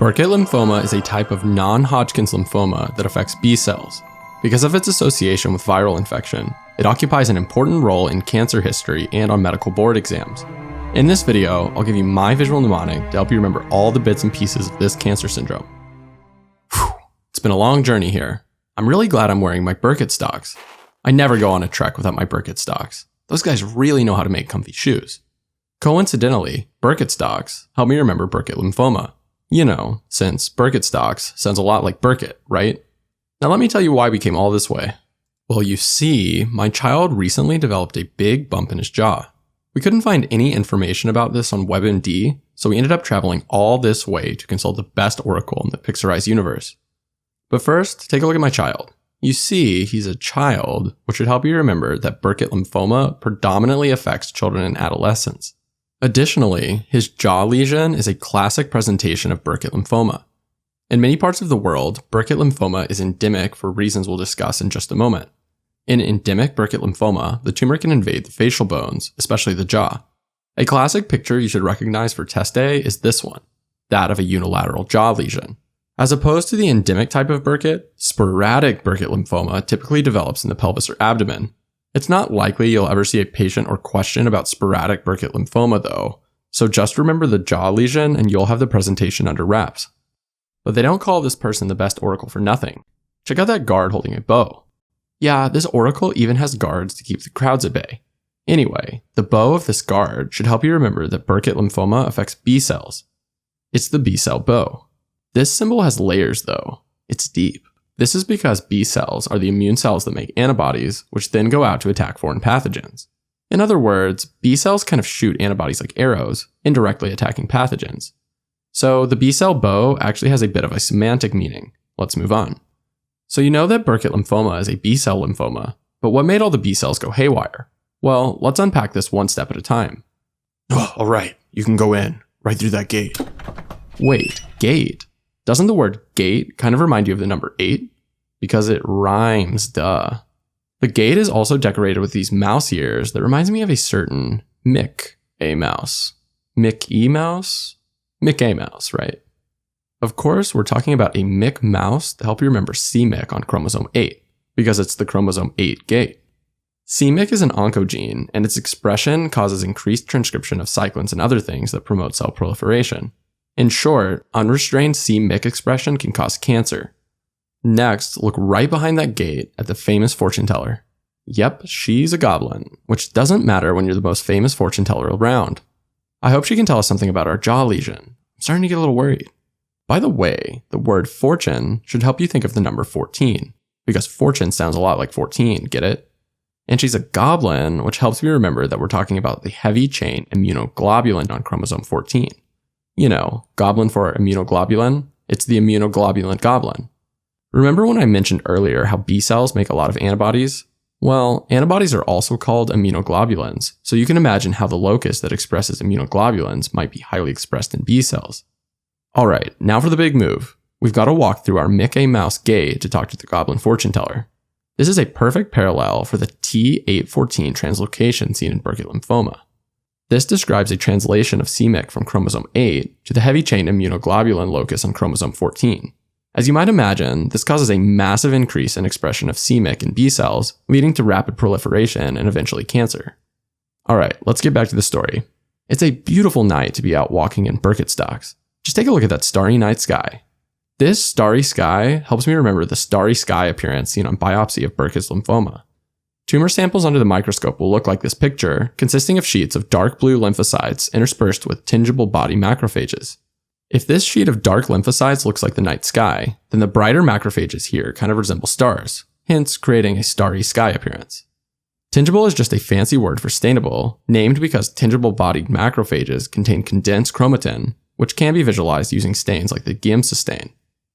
Burkitt lymphoma is a type of non-Hodgkin's lymphoma that affects B cells. Because of its association with viral infection, it occupies an important role in cancer history and on medical board exams. In this video, I'll give you my visual mnemonic to help you remember all the bits and pieces of this cancer syndrome. Whew, it's been a long journey here. I'm really glad I'm wearing my Burkitt stocks. I never go on a trek without my Burkitt stocks. Those guys really know how to make comfy shoes. Coincidentally, Burkitt stocks help me remember Burkitt lymphoma. You know, since Burkitt stocks sounds a lot like Burkitt, right? Now let me tell you why we came all this way. Well, you see, my child recently developed a big bump in his jaw. We couldn't find any information about this on WebMD, so we ended up traveling all this way to consult the best oracle in the Pixarized universe. But first, take a look at my child. You see, he's a child, which should help you remember that Burkitt lymphoma predominantly affects children and adolescents. Additionally, his jaw lesion is a classic presentation of Burkitt lymphoma. In many parts of the world, Burkitt lymphoma is endemic for reasons we'll discuss in just a moment. In endemic Burkitt lymphoma, the tumor can invade the facial bones, especially the jaw. A classic picture you should recognize for test day is this one, that of a unilateral jaw lesion. As opposed to the endemic type of Burkitt, sporadic Burkitt lymphoma typically develops in the pelvis or abdomen. It's not likely you'll ever see a patient or question about sporadic Burkitt lymphoma though, so just remember the jaw lesion and you'll have the presentation under wraps. But they don't call this person the best oracle for nothing. Check out that guard holding a bow. Yeah, this oracle even has guards to keep the crowds at bay. Anyway, the bow of this guard should help you remember that Burkitt lymphoma affects B cells. It's the B cell bow. This symbol has layers though. It's deep. This is because B cells are the immune cells that make antibodies, which then go out to attack foreign pathogens. In other words, B cells kind of shoot antibodies like arrows, indirectly attacking pathogens. So the B cell bow actually has a bit of a semantic meaning. Let's move on. So you know that Burkitt lymphoma is a B cell lymphoma, but what made all the B cells go haywire? Well, let's unpack this one step at a time. Oh, all right, you can go in, right through that gate. Wait, gate? Doesn't the word gate kind of remind you of the number 8? Because it rhymes, duh. The gate is also decorated with these mouse ears that reminds me of a certain Mick A mouse. Mick E mouse? Mick A mouse, right? Of course, we're talking about a Mick mouse to help you remember c-Myc on chromosome 8, because it's the chromosome 8 gate. c-Myc is an oncogene, and its expression causes increased transcription of cyclins and other things that promote cell proliferation. In short, unrestrained c-Myc expression can cause cancer. Next, look right behind that gate at the famous fortune teller. Yep, she's a goblin, which doesn't matter when you're the most famous fortune teller around. I hope she can tell us something about our jaw lesion. I'm starting to get a little worried. By the way, the word fortune should help you think of the number 14, because fortune sounds a lot like 14, get it? And she's a goblin, which helps me remember that we're talking about the heavy chain immunoglobulin on chromosome 14. You know, goblin for immunoglobulin, it's the immunoglobulin goblin. Remember when I mentioned earlier how B cells make a lot of antibodies? Well, antibodies are also called immunoglobulins, so you can imagine how the locus that expresses immunoglobulins might be highly expressed in B cells. Alright, now for the big move. We've got to walk through our Mick A mouse gate to talk to the goblin fortune teller. This is a perfect parallel for the T814 translocation seen in Burkitt lymphoma. This describes a translation of c-Myc from chromosome 8 to the heavy chain immunoglobulin locus on chromosome 14. As you might imagine, this causes a massive increase in expression of c-Myc in B cells, leading to rapid proliferation and eventually cancer. Alright, let's get back to the story. It's a beautiful night to be out walking in Burkitt stocks. Just take a look at that starry night sky. This starry sky helps me remember the starry sky appearance seen on biopsy of Burkitt's lymphoma. Tumor samples under the microscope will look like this picture, consisting of sheets of dark blue lymphocytes interspersed with tingible body macrophages. If this sheet of dark lymphocytes looks like the night sky, then the brighter macrophages here kind of resemble stars, hence creating a starry sky appearance. Tingible is just a fancy word for stainable, named because tingible-bodied macrophages contain condensed chromatin, which can be visualized using stains like the Giemsa stain.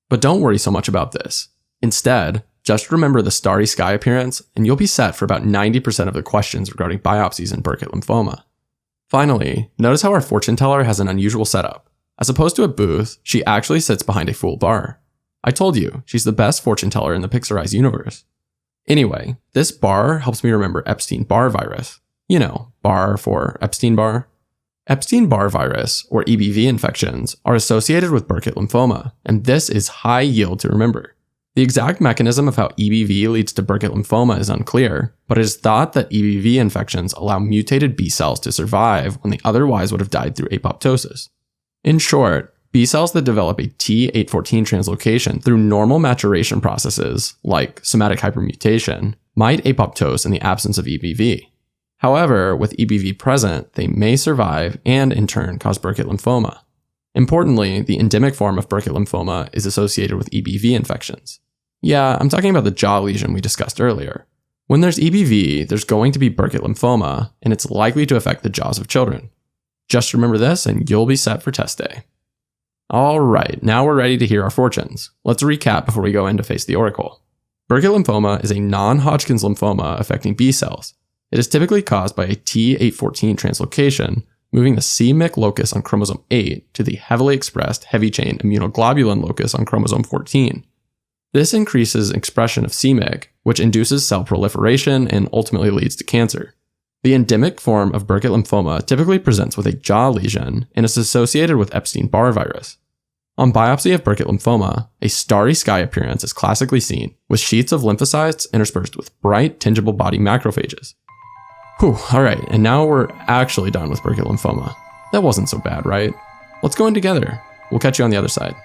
But don't worry so much about this. Instead, just remember the starry sky appearance, and you'll be set for about 90% of the questions regarding biopsies in Burkitt lymphoma. Finally, notice how our fortune teller has an unusual setup. As opposed to a booth, she actually sits behind a full bar. I told you, she's the best fortune teller in the Pixarized universe. Anyway, this bar helps me remember Epstein-Barr virus. You know, bar for Epstein-Barr. Epstein-Barr virus, or EBV infections, are associated with Burkitt lymphoma, and this is high yield to remember. The exact mechanism of how EBV leads to Burkitt lymphoma is unclear, but it is thought that EBV infections allow mutated B cells to survive when they otherwise would have died through apoptosis. In short, B cells that develop a T814 translocation through normal maturation processes, like somatic hypermutation, might apoptose in the absence of EBV. However, with EBV present, they may survive and in turn cause Burkitt lymphoma. Importantly, the endemic form of Burkitt lymphoma is associated with EBV infections. Yeah, I'm talking about the jaw lesion we discussed earlier. When there's EBV, there's going to be Burkitt lymphoma, and it's likely to affect the jaws of children. Just remember this and you'll be set for test day. Alright, now we're ready to hear our fortunes. Let's recap before we go in to face the oracle. Burkitt lymphoma is a non-Hodgkin's lymphoma affecting B cells. It is typically caused by a T814 translocation, moving the c-Myc locus on chromosome 8 to the heavily expressed heavy-chain immunoglobulin locus on chromosome 14. This increases expression of c-Myc, which induces cell proliferation and ultimately leads to cancer. The endemic form of Burkitt lymphoma typically presents with a jaw lesion and is associated with Epstein-Barr virus. On biopsy of Burkitt lymphoma, a starry sky appearance is classically seen, with sheets of lymphocytes interspersed with bright, tingible body macrophages. Whew, alright, and now we're actually done with Burkitt lymphoma. That wasn't so bad, right? Let's go in together. We'll catch you on the other side.